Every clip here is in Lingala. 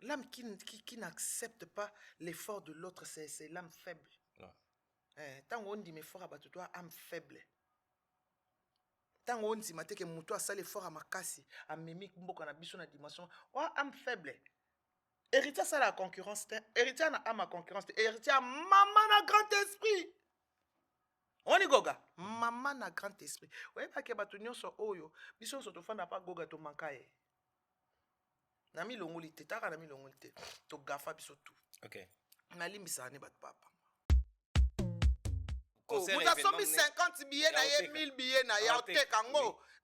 L'âme qui n'accepte pas l'effort de l'autre, c'est l'âme faible. Tant on dit mais fort à toi, âme faible. Tant on dit maté que moutou a ça l'effort à ma casse, à mimique mboka na biso na dimension, âme faible. Héritier ça la concurrence, héritier na âme à concurrence, héritier maman na grand esprit. On y goga, maman na grand esprit. Ouais pas que batu nyonso oyo, biso so to fanda pa goga to mankaye. Na mi longolité, taka na mi longolité, to gafa biso tout. OK. Na limbisa ne bat papa. Vous avez 50 billets, 1000 billets,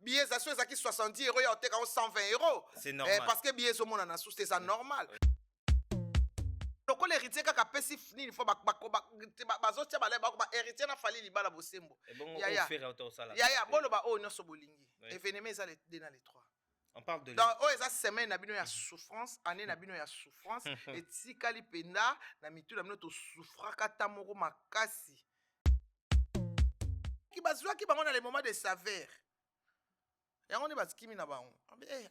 billets, ça soit 70 euros, 120 euros. C'est normal. Parce que billets, c'est ça normal. Donc, l'héritier, quand il faut héritier n'a fallu li bala bosembo. On parle de dans eza semaine na bino ya souffrance, année na bino ya souffrance, et tikali penda na mitu na bino to souffraka tamoko makasi. Qui bazwa qui bango na les moments de saveur. Ya ngone bazikimi na bango.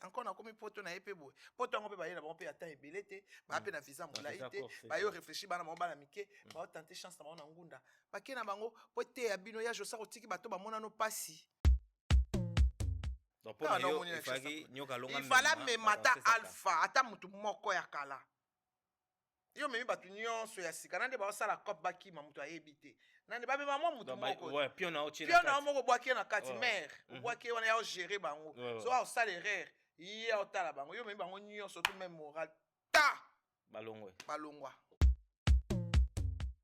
Encore na komi poto na epé boy. Poto ngo pe ba yena bango pe ata ebelete, ba pe na visa molaite, ba yo réfléchir bana mamba na mike, ba tenter chance na bango na ngunda. Ba ke na bango po te ya bino ya josa otiki bato ba mona no pasi. Donc pour yo il fallait me mata alpha ata mutu moko ya kala. Yo memi batu nyonso ya sika nande ba sala cop baki ma mutu ayebite. Nande ba mema mo mutu moko. Ouais, puis on a autre Puis on a moko boaki na kati mère. Boaki wana ya gérer bango. So a sala erreur. Yi a otala bango. Yo memi bango nyonso tout même moral. Ta balongwe. Balongwa.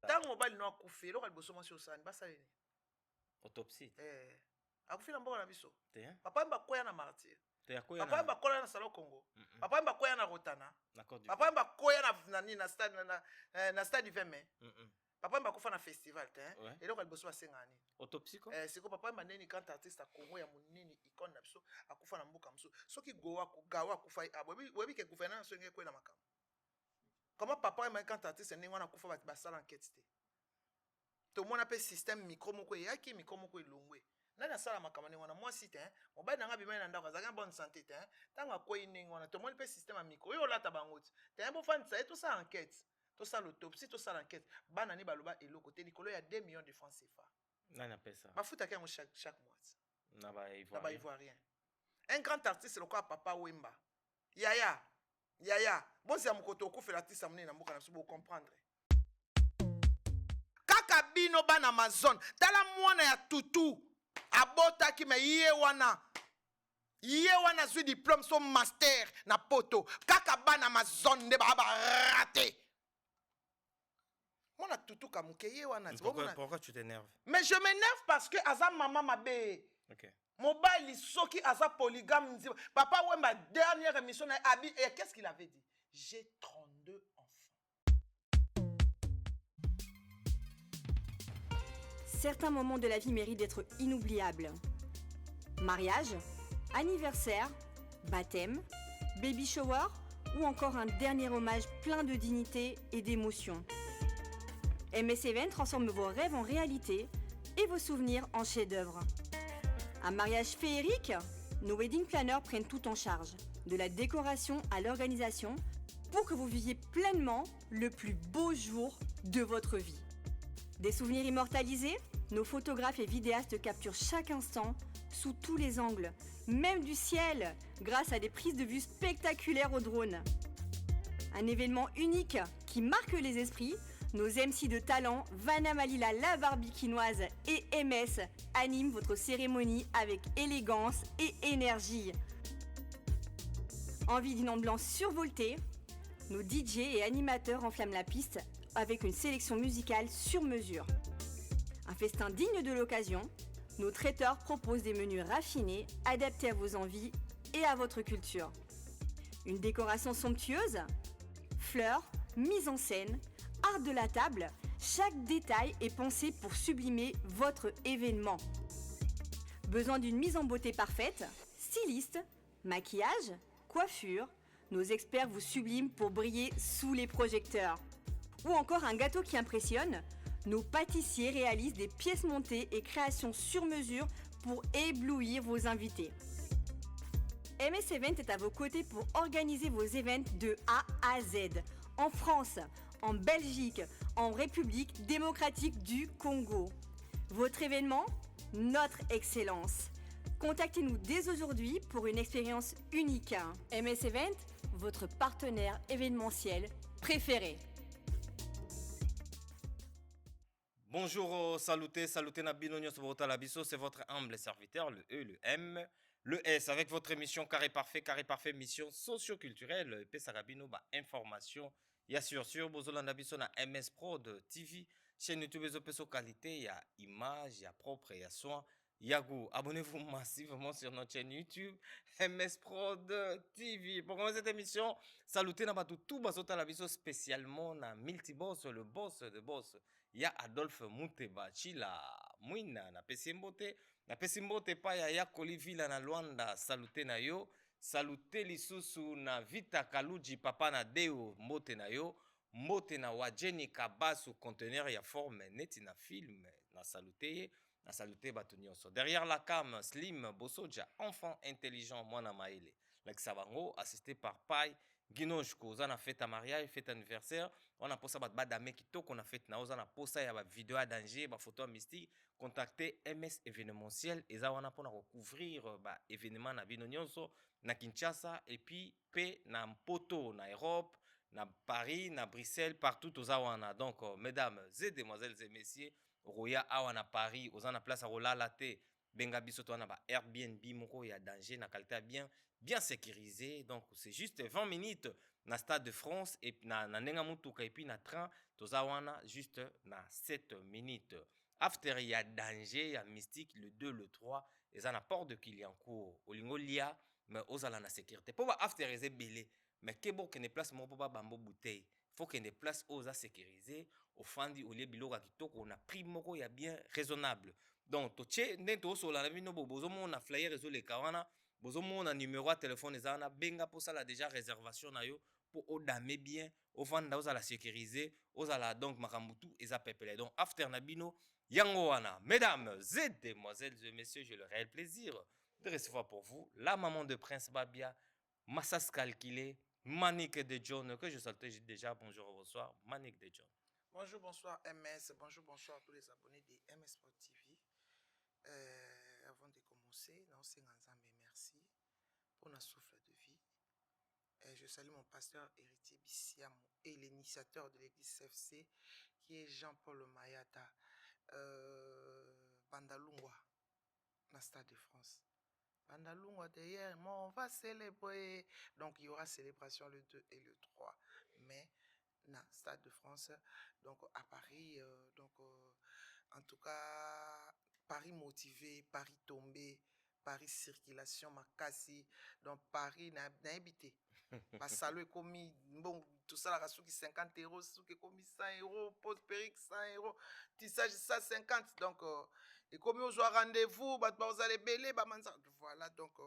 Tango mobali no akufi, lo kaliboso mwasi osani ba sala ni. Autopsie. Akufi na mboka na biso. Papa mba koya na martyr. Papa mba koya na Salon Congo. Papa mba koya na Rotana. Papa mba koya na stade du 20 mai. Papa mba kofa na festival et donc alboso basengani. Autopsie ko? Siko papa mba neni quand artiste a Congo ya munini icône na biso akufa na mboka mso. Soki gowa kugawa kufa webi ke gouverneur so ngeke kwela makam. Comment papa mba quand artiste neni wana kufa ba sala enquête te. To mona pe système micro moko yaki micro moko elongwe. Nana sala makamane wana mwasi te mobali nanga bimai na ndako azaka bonne santé te tanga ko ininga wana to moni pe système a micro yo lata bangoti te bo fanisa et tout ça enquête tout ça l'autopsie tout ça l'enquête bana ni baloba eloko te likolo ya 2 millions de francs CFA nana pesa ba futa kango chaque mois na ba ivoirien un grand artiste le quoi papa Wemba yaya bon c'est amukoto ko fait l'artiste amné na mboka na so comprendre kaka bino bana Amazon tala mwana ya tutu abota ki me ye wana zui diplôme son master na poto kaka bana Amazon de ba raté mona tutu kamuke ye wana. Pourquoi tu t'énerves? Mais je m'énerve parce que aza maman mabe. OK. Mobile soki aza polygame. Papa Wemba dernière émission na abi et qu'est-ce qu'il avait dit? J'ai 32 enfants. Certains moments de la vie méritent d'être inoubliables. Mariage, anniversaire, baptême, baby shower ou encore un dernier hommage plein de dignité et d'émotion. MS Event transforme vos rêves en réalité et vos souvenirs en chefs-d'œuvre. Un mariage féerique? Nos wedding planners prennent tout en charge, de la décoration à l'organisation, pour que vous viviez pleinement le plus beau jour de votre vie. Des souvenirs immortalisés? Nos photographes et vidéastes capturent chaque instant sous tous les angles, même du ciel, grâce à des prises de vue spectaculaires au drone. Un événement unique qui marque les esprits, nos MC de talent, Vanna Malila la Barbikinoise et MS animent votre cérémonie avec élégance et énergie. Envie d'une ambiance survoltée? Nos DJ et animateurs enflamment la piste avec une sélection musicale sur mesure. Un festin digne de l'occasion, nos traiteurs proposent des menus raffinés, adaptés à vos envies et à votre culture. Une décoration somptueuse? Fleurs, mise en scène, art de la table, chaque détail est pensé pour sublimer votre événement. Besoin d'une mise en beauté parfaite? Styliste, maquillage, coiffure, nos experts vous subliment pour briller sous les projecteurs. Ou encore un gâteau qui impressionne? Nos pâtissiers réalisent des pièces montées et créations sur mesure pour éblouir vos invités. MS Event est à vos côtés pour organiser vos événements de A à Z. En France, en Belgique, en République démocratique du Congo. Votre événement, notre excellence. Contactez-nous dès aujourd'hui pour une expérience unique. MS Event, votre partenaire événementiel préféré. Bonjour, saluté Nabino Nyosbota Labiso, c'est votre humble serviteur, le E, le M, le S, avec votre émission Carré Parfait, mission socio-culturelle, Pesarabino, information, il y a sûr, Bozola Nabiso na MS Prod TV, chaîne YouTube Peso qualité, il y a image, il y a propre, il y a soin, il y a goût. Abonnez-vous massivement sur notre chaîne YouTube, MS Prod TV. Pour commencer cette émission, saluté Nabatou tout Bazota Labiso, spécialement na Multiboss, le boss de boss. Il y a Adolphe Mouteba, Chila, Mouina, na Pesimbote pa ya Kolivila na Luanda, salute na yo, salute lisusu na Vita Kaluji papa na Deo, mbote na yo, mbote na Wajeni Kabasu, conteneur ya forme neti na film, na salute batu nyonso. Derrière la cam, Slim Bosoja, enfant intelligent, mwana maele. L'exabango, assisté par Pai, Ginoshko, on a fait un mariage, fête anniversaire, on a posé bat dame qui to qu'on a fait na on a posé ya vidéo à danger, ba photo mystique, contacter MS événementiel et ça on a pour recouvrir ba événement na bino nyonso na Kinshasa et puis pe na Mpoto na Europe, na Paris, na Bruxelles, partout aux awana. Donc mesdames et demoiselles et messieurs, roya awana Paris, aux ana place à rolala te benga biso to na ba Airbnb moko ya danger na qualité bien sécurisé. Donc c'est juste 20 minutes na Stade de France et na nenga mutuka et puis na train tozawana juste na 7 minutes. After il y a danger, il y a mystique le 2 le 3 et ça na port de Kiliancourt olingo lia mais ozala na sécurité. Pour after eze belé mais kebo que ne place mo pour bambo bouteille. Faut que ne place oza sécurisé au fandi au lieu biloko kitoko on a prix moko ya bien raisonnable. Donc toche ndento so la bino bozo mo na flyer réseau les kawana bozo mo na numéro de téléphone ezana benga pour ça la déjà réservation na yo pour odame bien au fanda oza la sécuriser oza la donc makambutu eza pepele. Donc after nabino yango wana mesdames et demoiselles et messieurs, j'ai le réel plaisir de recevoir pour vous la maman de Prince Babia, Massas Calculé, Manique de John, que je salutais déjà. Bonjour, bonsoir, Manique de John. Bonjour, bonsoir MS, bonjour, bonsoir à tous les abonnés de MS Sport TV. Avant de commencer, merci pour notre souffle de vie. Je salue mon pasteur héritier Bissiamo et l'initiateur de l'église CFC qui est Jean-Paul Mayata, Bandalungwa, dans le Stade de France. Bandalungwa derrière, on va célébrer. Donc il y aura célébration le 2 et le 3 mai dans le Stade de France. Donc à Paris, en tout cas, Paris motivé, Paris tombé, Paris circulation, Makassi, donc Paris n'a habité. Parce que est commis, bon, tout ça, la qui 50 euros, ce qui est commis 100 euros, pose périque 100 euros, tissage ça 50. Donc, et comme on a rendez-vous, vous allez belé, voilà, donc,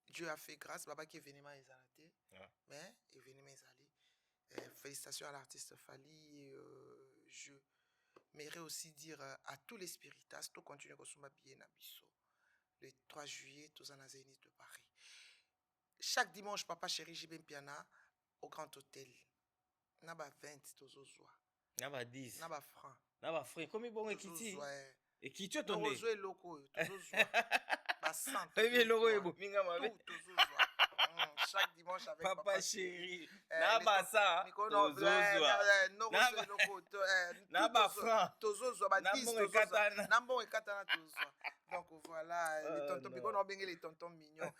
Dieu a fait grâce, Baba qui est venu à Ezalate, mais événement Ezali. Félicitations à l'artiste Fali, je m'aimerais aussi dire à tous les spiritas, tout continuer à consommer bien Nabiso. Le 3 juillet, tous en Zénith de Paris. Chaque dimanche, papa chéri, j'ai bien piana au Grand Hôtel. Naba 20, tozozwa. Naba 10. Naba franc. Naba franc. Comme bon ekiti. Ekiti tu ton nez. Tozozwa loko, tozozwa. Ba 100. Bien loko ebo minga mabe. Tozozwa. Chaque dimanche avec papa chéri. Naba ça. Tozozwa. Naba franc. Tozozwa ba 10 tozozwa. Nambon et katana tozozwa. Donc voilà, les tontons, on a les tontons mignons.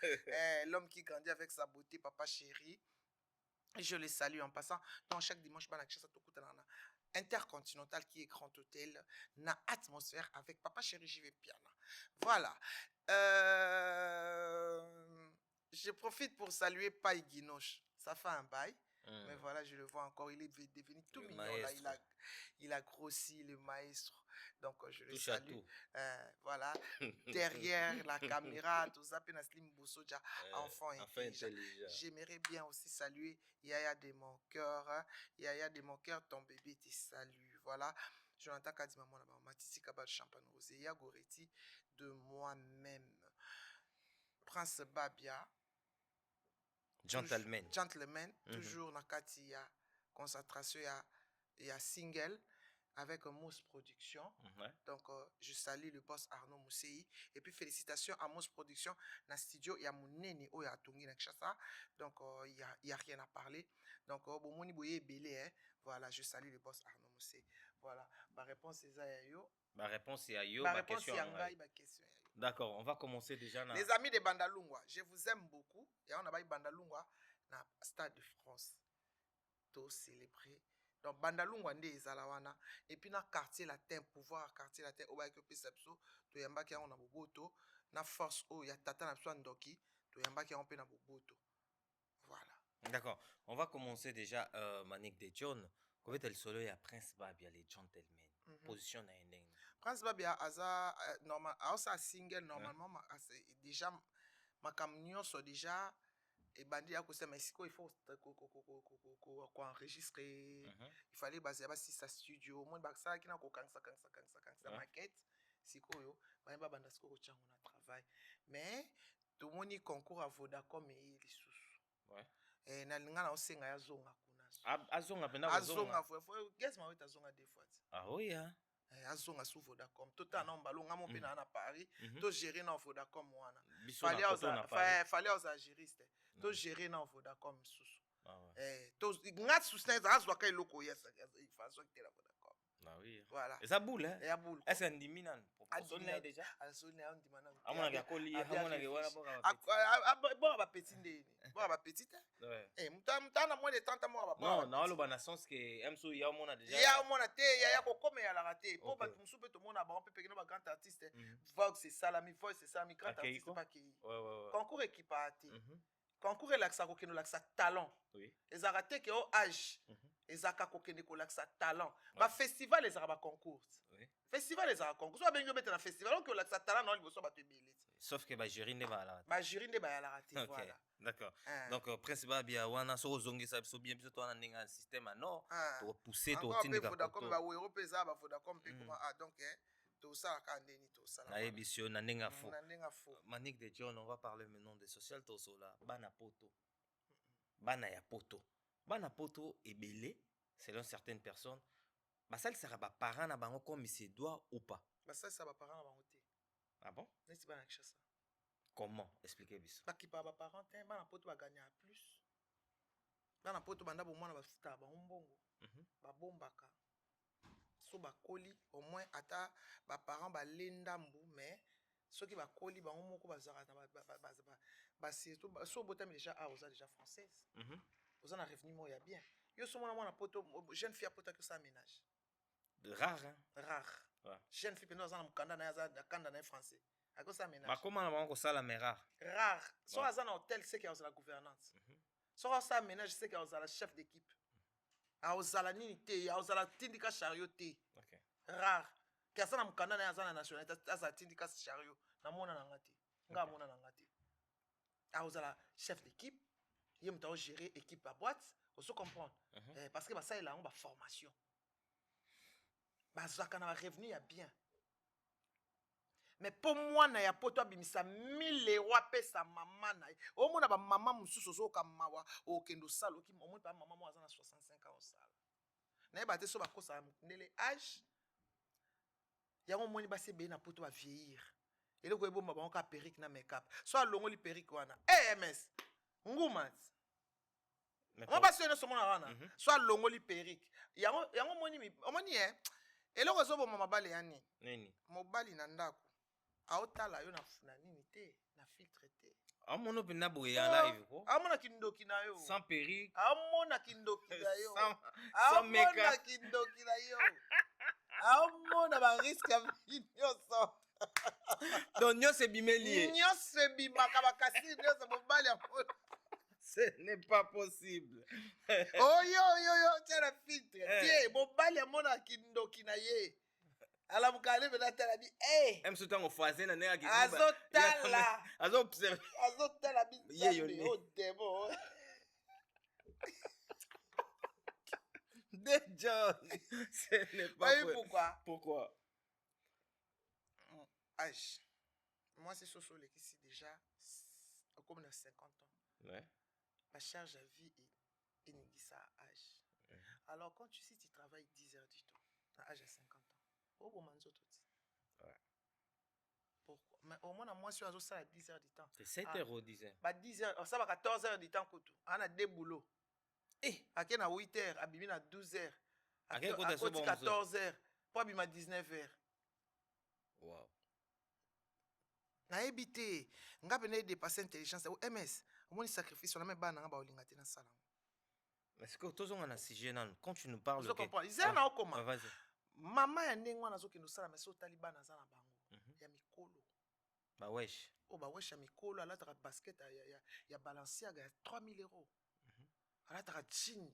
L'homme qui grandit avec sa beauté, papa chéri. Je les salue en passant. Donc chaque dimanche, Intercontinental qui est Grand Hôtel, na atmosphère avec papa chéri, j'y vais piano. Voilà. Je profite pour saluer Pai Guinoche. Ça fait un bail. Mais voilà, je le vois encore, il est devenu tout mignon. Là, il a grossi, le maestro. Donc, je le salue. Voilà, derrière la caméra, tout ça, Slim Boussoja, enfant intelligent. J'aimerais bien aussi saluer Yaya de mon cœur. Yaya de mon cœur, ton bébé te salue. Voilà. Jonathan Kadimamon, Matisi Kabal Champagne Rosé, Yagoreti de moi-même. Prince Babia. Gentleman. Gentleman. Toujours na kati ya concentration ya single avec Mousse Production. Donc, je salue le boss Arnaud Mousseyi. Et puis, félicitations à Mousse Production. Dans le studio, il y a mon néné, il y a Tongi Nakshasa. Donc, il n'y a rien à parler. Donc, bon, mon boye belé, voilà, je salue le boss Arnaud Mousseyi. Voilà, ma réponse est ça, yo. Ma réponse est à yo, ma question. D'accord, on va commencer déjà. Les amis de Bandalungwa, je vous aime beaucoup. Et on a eu Bandalungwa dans le Stade de France. Tout célébré. Donc, Bandalungwa nde ezalawana. Et puis, dans le quartier latin, pouvoir quartier latin, au baïko pesapso, to yamba ki on a boboto. Na force, oh, ya tata na pso ndoki, to yamba ki on pe na boboto. Voilà. D'accord, on va commencer déjà, Manik de John. Comment est le solo, il y a Prince Babia, les gentlemen. Position na ending. Prince Babia, aza, normal, aza single, normalement, déjà, ma camion sont déjà. Et bandi a kosa mais il faut enregistrer, il fallait baser si sa studio mon baksa qui na ko kansa maquette sikoyo ba ba banda siko chango na travail mais tout le monde concours à Vodacom et les sous ouais et na linga na osenga ya zonga kuna azonga pena zonga guess ma weta zonga deux fois ah oui hein azonga sous Vodacom tout à non balonga mon pena na Paris to gérer na Vodacom wana fallait aux juristes to gérer na Vodacom sous to ngat sous na azwa kai loko yesa il façon que la Vodacom ah oui voilà et ça boule hein et ya boule est-ce un diminan pour sonner déjà sonner on dimana amona ga koli amona ga wala bon ba petit ndeni bon ba petit eh mutana moins de 30 mois non non lo bana sens que MSO ya mona déjà ya mona te ya ko comme ya la raté pour ba musupe to mona ba on peut payer nos grands artistes Vogue c'est ça la mi voix c'est ça mi grand artiste pas qui concours équipe parti concours relaxa ko keno laxa talent oui les araté que au âge ezaka ko keno ko laxa talent ba festival les araba concours oui festival les araba concours so bengo beta na festival donc laxa talent non liboso ba te belé sauf que ba jury ne va la ba jury ne ba la raté voilà d'accord donc Prince Babia wana so zongi sa biso bien biso to na ninga système non to pousser to tindika ko d'accord ba Europe za ba Vodacom pe comment donc tout ça kandeni tout ça na émission na ninga fo fo Manik de John on va parler maintenant des social to sola bana poto bana ya poto bana poto ebele selon certaines personnes ba ça sera ba parents na bango comme c'est doit ou pas ba ça ba parents na bango te ah bon nest bana kishasa comment expliquer biso ba ki pa ba parents te bana poto ba gagner plus bana poto banda bo mwana ba futa ba mbongo ba bombaka so ba koli au moins ata ba parents ba lenda mbu mais ceux qui ba koli ba moko ba zara ba surtout so botam déjà a osa déjà française osa na revenu mo ya bien yo so mona poto jeune fille a poto que ça ménage rare hein rare ouais jeune fille peno za na mukanda na za kanda na français a que ça ménage ma comment na bango sala mais rare so za na hôtel c'est qui a la gouvernance so ça ménage c'est qui a la chef d'équipe aozala nini te aozala tindika chariot te rare kasa na mukanda na azana nationalité azala tindika chariot na mona na ngati nga mona na ngati aozala chef d'équipe ye mta gérer équipe à boîte on se comprendre parce que ba ça il a une formation ba zaka na revenu ya bien mais pour moi na ya poto abimisa 1000 € pesa mama na o mona ba mama mususu zo ka mawa o kendo salo ki o mona ba mama mo azana 65 ans au sala na ba te so ba kosa ndele âge ya mo moni ba se be na poto ba vieillir et le ko ebomba ba ka perruque na make-up so alongo li perruque wana ms ngumat mo ba se no so mona wana so alongo li perruque yango moni omoni eloko zo bomba mabale yani nini mobali na ndako aotala yo na nini te na filtre te amona pena boye ya live ko amona kindoki na yo sans perruque amona kindoki na yo sans make-up amona kindoki na yo amona ba risque nyonso donc nyonso bimeli nyonso bimaka bakasi nyonso mobali amona ce n'est pas possible oh yo tiens la filtre tie mobali amona kindoki na ye ala mukale bena tala bi même ce temps au foisé na nega ki azotala observe azotala bi ye o demo déjà ce n'est pas pourquoi âge moi c'est Soso ici déjà comme on a 50 ans. Ouais. La charge à vie est ça à âge. Alors, quand si tu travailles 10 heures du temps, à âge de 50 ans, au moment tout. Ouais. Pourquoi? Mais au moins, moi, je suis à 10 heures du temps. C'est 7 heures au 10 heures. 10 heures, ça va 14 heures du temps. On a deux boulots. Eh! À 8 heures, à 12 heures. À 14 heures. Pour à 19 heures. Wow. Na habité, nga bene dépasser intelligence au MS. Au moins sacrifice on a même ba na ba olinga te na sala. Mais c'est que tous on a si jeune quand tu nous parles. Vous comprenez? Ils en ont comment? Vas-y. Maman ya ndengwa na zo ke no sala mais so taliban na za na bango. Ya mikolo. Bah wesh. Oh bah wesh ya mikolo ala ta basket ya Balenciaga ya 3000 €. Ala ta jean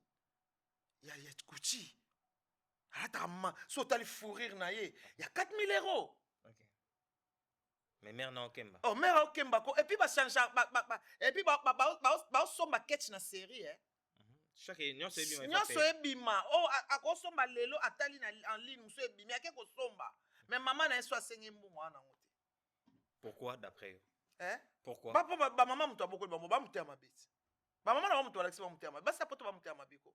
ya Gucci. Ala ta so tali fourrir na ye ya 4000 €. OK. Mais mère na okemba. Oh mère okemba ko et puis ba change et puis ba somba catch na série hein. Chaque réunion c'est bien. Nyonso ebima oh akosomba lelo atali na en ligne muso ebimi ake kosomba mais maman na eso asengi mbungu wana ngote. Pourquoi d'après eux? Hein? Pourquoi? Ba maman muto aboko ba muto mabiti. Ba maman na muto Alexis ba muto mabiti. Basi poto ba muto mabiko.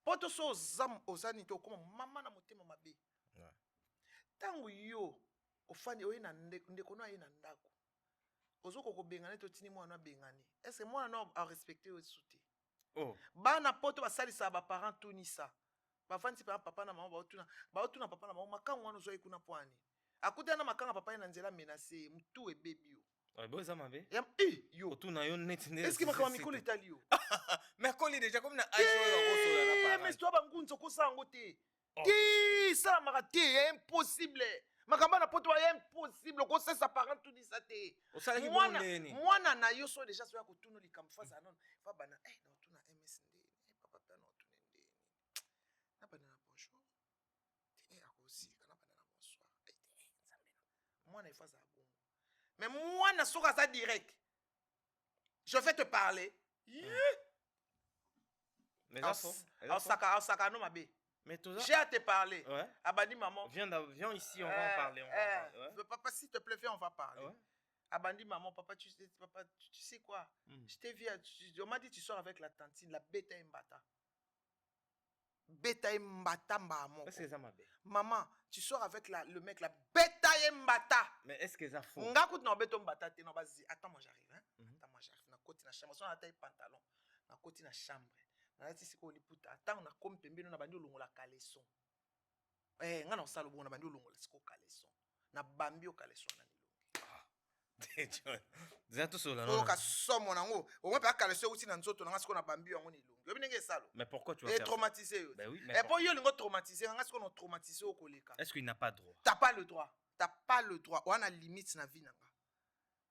Poto so zam ozani to comme maman na mutema mabe. Ouais. Tangu yo ofani oyi na ndeko no ayi na ndako. Ozoko ko bengane to tini mwana bengane. Est-ce que mwana no a respecté o souté? Oh. Bana poto basalisa ba parents tunisa. Ba fanti papa na mama ba otuna papa na mama makango wana zo ikuna pwani. Akuta na makanga papa na nzela menacé mtu e baby yo. Ouais, boza mabe. Yo. Otuna yo net. Est-ce que makama mikolo itali yo? Mais koli déjà comme na aïe na mais toi bangunzo ko sango te. Ti ça maraté impossible. Makamba na poto ya impossible ko sesa parents tunisa te. Mwana na yo so déjà so ya kotuna likambo fasa non. Fa bana na otuna MSD. Papa pa na otuna ndeni. Na bana na bonjour. Tene akosi kana bana na bonsoir. Moi, il faut ça bon. Mais moi, je suis ça direct. Je vais te parler. Mais ça faut. Mais j'ai à te parler. Ouais. Abandi maman. Viens ici, on va en parler. Ouais. Papa, s'il te plaît, viens, on va parler. Ouais. Abandi maman, papa, tu sais quoi? Je t'ai vu, on m'a dit tu sors avec la tantine, la bêta imbata. Beta Mbata Mbamo. Est-ce que ça m'a bien? Maman, tu sors avec le mec, la Beta Mbata. Mais est-ce que ça faut? Nga kout na Beta Mbata te no bazi. Attends, moi j'arrive, hein. Attends, moi j'arrive. Na koti na chambre. So na taille pantalon. Na koti na chambre. Na lati siko liputa. Attends, na kom pembe na bandi olongo la caleçon. Nga na salo bon na bandi olongo la siko caleçon. Na bambi o caleçon na nilongi. Déjà tout cela non. Ka somo nango. Au moins pas caleçon aussi na nzoto na siko na bambi yango nilongi. Yo binenge salo. Mais pourquoi tu vas faire? Traumatisé. Ben oui, mais et pour yo lingo traumatisé, nga siko no traumatisé au koleka. Est-ce qu'il n'a pas droit? T'as pas le droit. T'as pas le droit. On a limite na vie nanga.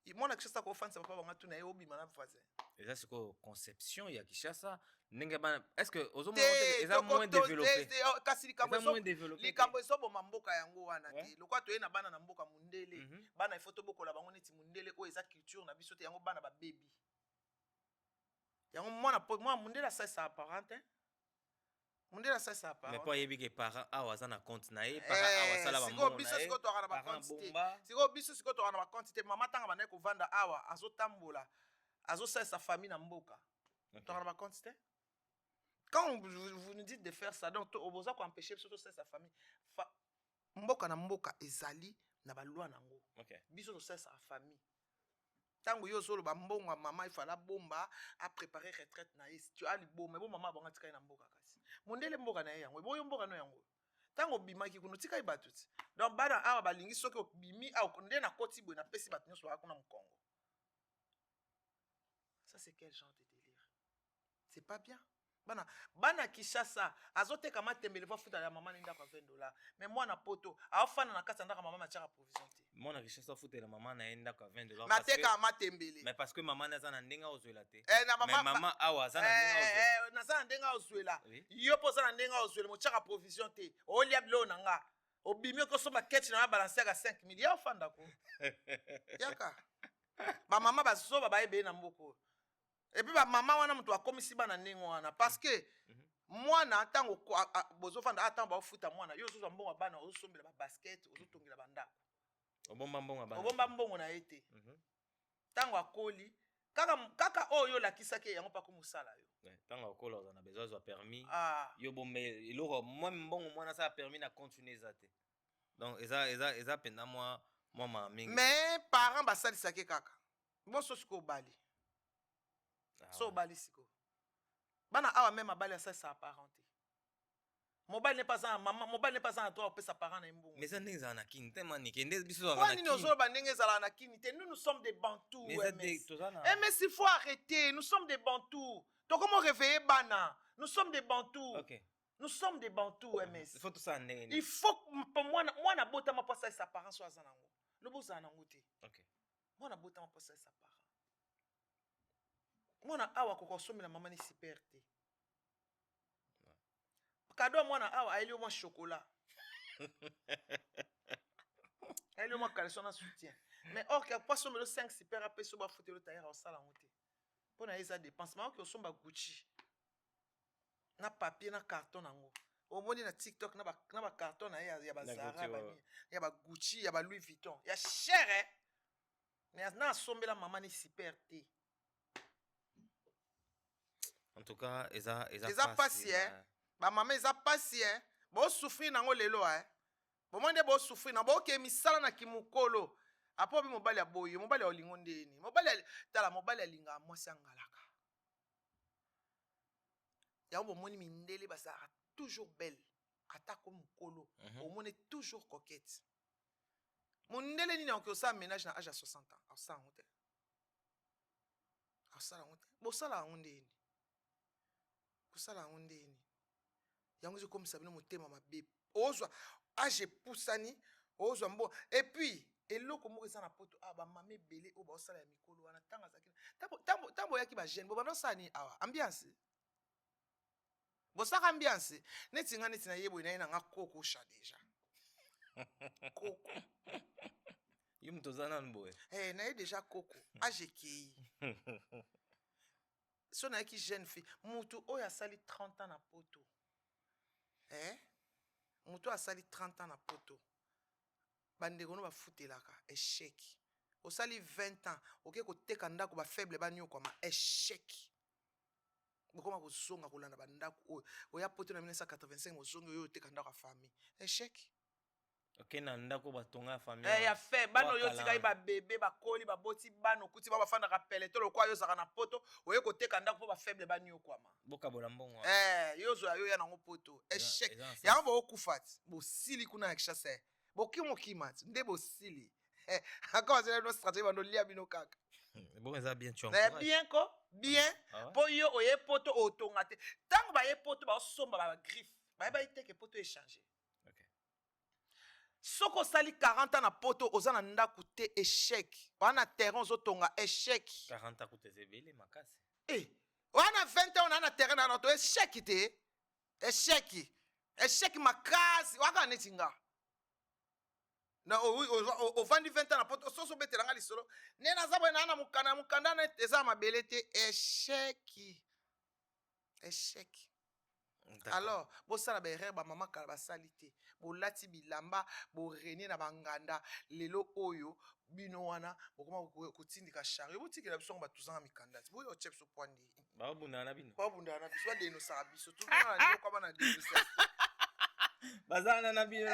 Et moi na kishasa ko fan ça papa banga tuna yo bima na voisin. Et ça c'est quoi conception ya Kishasa? Est-ce que aux moins moins développé? Kasi likambo so bo mamboka yango wana te. Lokwa to ye na bana na mboka mundele. Bana il faut to bokola bango neti mundele o eza culture na biso te yango bana ba baby. Yango moi mundele ça c'est apparent hein. Mundele ça c'est apparent. Mais pas yebi que parents awa na compte na ye, parents awa sala ba mbona. Siko biso siko to kana ba quantité. Siko biso siko to kana ba quantité. Mama tanga bana ko vanda awa azo tambola. Azo sa famille na mboka. To kana ba quantité. Quand vous nous dites de faire ça, donc au besoin qu'on empêche surtout sa famille. Mboka na mboka ezali na ba loi nango. OK. Biso to sa famille. Tango yo solo ba mbongo maman il fallait bomba à préparer retraite na yes. Tu as le bon mais bon maman bonga tika na mboka kasi. Mondele mboka na yango. Boyo mboka no yango. Tango bimaki kuno tika ibatuti. Donc bana awa balingi soki bimi a konde na koti bo na pesi batunyo so akona mkongo. Ça c'est quel genre de délire? C'est pas bien. Bana Kishasa azote kama tembele va futa ya maman ninda kwa $20 mais moi na poto afana na kata ndaka maman machara provision te moi na Kishasa futa la maman na enda kwa $20 mateka ma tembele mais parce que maman na za na ndenga ozwela te mais maman awa za na ndenga ozwela na za na ndenga ozwela yo poza na ndenga ozwela mochaka provision te olia blo nanga obimi ko so ba ketch na balancer ka 5 millions fanda ko yaka ba mama baso ba ebe na mboko. Et puis maman wana mutu akomisi bana ndenge wana parce que mwana tango bozo fanda attend ba futa mwana yo zo mbongo bana ozo sombela ba basket ozo tongela bandako obomba mbongo bana obomba mbongo na ete tango akoli kaka oyo lakisaki yango pa komusala yo. Tant encore on a besoin de permis. Ah. Yo bon mais il aura même bon moi ça a permis de continuer ça. Donc eza pendant moi ma mingi. Mais parents basalisaki kaka. Bon so siko bali. So bali siko. Bana awa même bali ça sa apparenté. Mobile n'est pas un maman, mobile n'est pas un toi ou sa parent n'est bon. Mais ça n'est pas un kin, tellement ni kende biso za na kin. Nous nous sommes des bantous. Mais s'il faut arrêter, nous sommes des bantous. Donc comment réveiller bana? Nous sommes des bantous. OK. Nous sommes des bantous MS. Il faut tout ça né. Il faut pour moi na bota ma passa sa parent soit zanango. Le bo zanango te. OK. Moi na bota ma passa sa parent. Moi na awa ko consommer la maman ni super te. Cadeau moi na awa aili moi chocolat. Aili moi caleçon na soutien. Mais or que pas sommer le 5 super après so ba foutre le tailleur au salon te. Pour na esa dépense mais que somba Gucci. Na papier na carton nango. Au moni na TikTok na ba carton na ya ba Zara ya ba Gucci ya ba Louis Vuitton. Ya cher hein. Mais na somber la maman ni super te. En tout cas, eza passé hein. Ba maman eza passé hein. Bo souffrir nango lelo hein. Bo monde bo souffrir na bo ke misala na kimukolo. Apo bi mobali ya boye, mobali ya olingo ndeni. Mobali tala mobali ya linga mwasi angalaka. Ya bo moni mindele basara toujours belle. Atako mukolo. Bo moni toujours coquette. Mondele ni na ko sa ménage na âge à 60 ans. Asa ngote. Asa ngote. Bo sala ngondeni. Kusala ngondeni. Yango zo comme ça bino motema mabe. Ozwa age poussani, ozwa mbo. Et puis eloko moko eza na poto ba mame belé o ba osala ya mikolo wana tanga zakina. Tambo yaki ba jeune bo bano sani awa ambiance. Bo saka ambiance. Neti nga neti na yebo ina nga koko sha déjà. Koko. Yum tozana nboe. Na ye déjà koko. Age ki. So na yaki jeune fille, mutu oya sali 30 ans na poto. Mutu a sali 30 ans na poto. Bandeko no ba futelaka échec. O sali 20 ans, OK ko teka ndako ba faible ba nyo koma échec. Bokoma ko zonga ko landa ba ndako oya poto na 1985 o zonga yo teka ndako famille. Échec. OK na ndako ba tonga famille. Ya fait bano yo tika ba bébé ba koli ba boti bano kuti ba fanda ka peleto lo kwa yo zaka na poto oye ko teka ndako ba faible ba nyo koma. Boka bolambongo. Yo zo yo ya na poto échec. Ya ba okufat bo sili kuna ya chasse. Bokimo kimat nde bo sili. Encore c'est notre stratégie bando lia bino kaka. Bon ça bien tu encourages. Bien ko bien. Po yo oye poto otonga te. Tango ba ye poto ba somba ba griffe. Ba iteke poto échanger. Soko sali 40 ans na poto ozana ndaku te échec. Wana terrain ozotonga échec. 40 ans koute zebele makasi. Wana 20 ans na terrain na to échec te. Échec. Échec makasi waka netinga. Na o vandi 20 ans na poto soso betelanga lisolo. Nena zabwe na mukanda na eza mabele te échec. Échec. Alors, bo sala ba erreur ba mama kala ba salite. Bo lati bilamba, bo renie na banganda, lelo oyo bino wana, bo koma ko tindika chari. Bo tikela biso ba tuzanga mikanda. Bo yo chep so poindi. Ba bunda na bino. Ba bunda na biso de no sara biso. Tout na ni ko ba na dénoncer. Bazana na bino.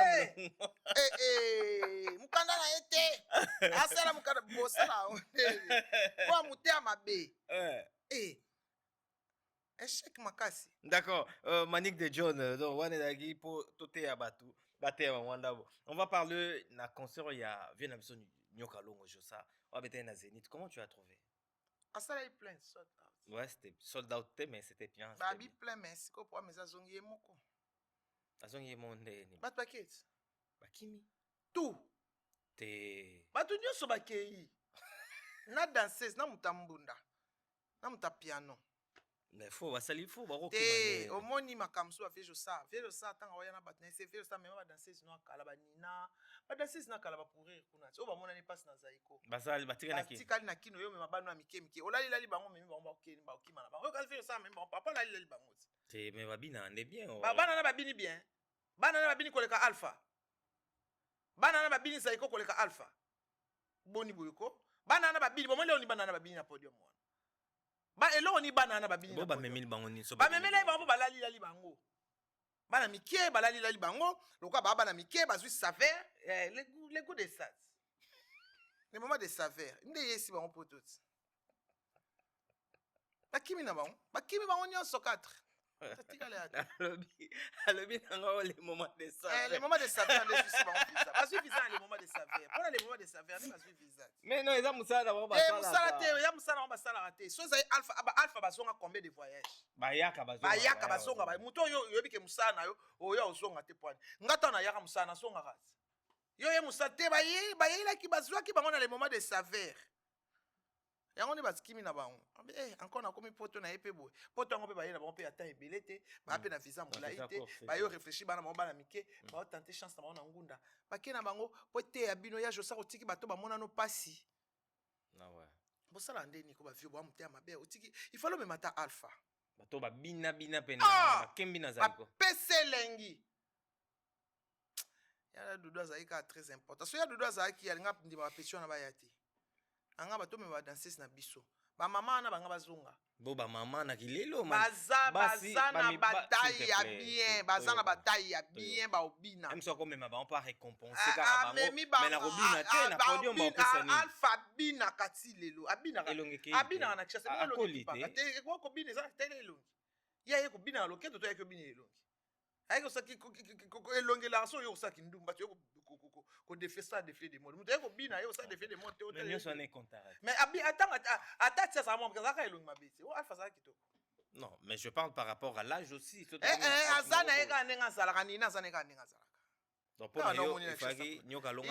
Mukanda na ete. Asala mukanda bo sala. Bo mutea mabe. Échec makasi. D'accord. Manique de John, donc on est là pour tout est abattu. On va parler na concert il y a vient na besoin nyoka longo josa. On va na Zénith. Comment tu as trouvé? Ça est plein sold out. Ouais, c'était sold out mais c'était bien. Babi plein mais c'est quoi pour mes azongi moko. Azongi monde ni. Bat paquet. Bakimi. Tout. Te. Batu nyoso bakei. Na danseuse na mutambunda. Na mutapiano. Mais faut basali faut baro te omoni makamso a vejo ça tanga oyana batna c'est vejo ça même ba danseuse no akala ba nina ba danseuse na kala ba pourrir kuna o ba mona ni passe na zaiko basali batika na kino batika na kino yo mema bano amike mike olali lali bango memi bango ba okeni ba okima na bango ka vejo ça même bango papa lali lali bango te mais babina ande bien bana na babini bien bana na babini koleka alpha bana na babini zaiko koleka alpha boni boyko bana na babini bomole oni bana na babini na podium wana ba eloko ni bana na babini Bo ba memeli bango ni so ba memeli bango balali lali bango bana mike balali lali bango lokwa ba bana mike bazwi saveur les goûts de ça les moments de saveur nde yesi bango pototi bakimi na bango nyonso 4 alobi nanga les moments de saveur les moments de saveur nde susi bango visa bazwi visa les moments de saveur mpona les moments de saveur nde bazwi visa mais non eza mosala bango mosala te ya mosala bango basalaka te so ezali alpha bazonga combien de voyage bayaka bazonga moto oyo oyebi ke mosala na yo oyo ozonga te poani nga ntango nayaka mosala nazongaka te yo ye mosala te bayelaki bazwaki bango na les moments de saveur yango nde bazikimi na bango encore nakomi poto na ye mpe boye poto yango mpe baye na bango mpe ata ebele te baya mpe na visa molai te bayo réfléchir bana bango bana mike baotante chance na bango na ngunda bake na bango po te ya bino ya josa otiki bato bamonano pasi bosala ndeni ko bavio bwa moteya mabe otiki ifale omema ata alpha bato babina pene bakembi na zaliko bapese elengi ya dudu azalaki kaka très important so ya dudu azalaki alinga ndima bapesio na baya te anga bato me badanseuse na biso bamama wana banga bazonga bo bamama na kilelo baza na bataille ya bien baza na bataille ya bien baobina même so komema bango pa récompenser kaka bango mais na kobina te na podium baopesa nini alpha abina kati lelo abinaka na kishasa ekobina eza tele elongi ye aye kobina na loketo to ayeki obina elongi ayeki osaki elongelaka so oyo osaki ndumba to kodefe ça défilé de mode moto ayeki obina ye osala défilé de mode te nyonso wana econtare mais ata ti azala mwa azalaka elongi mabe te o alpha azala kitoko non mais je parle par rapport à l'âge aussi aza na ye kaka ndenge azalaka nini aza na ye kaka ndenge azalaka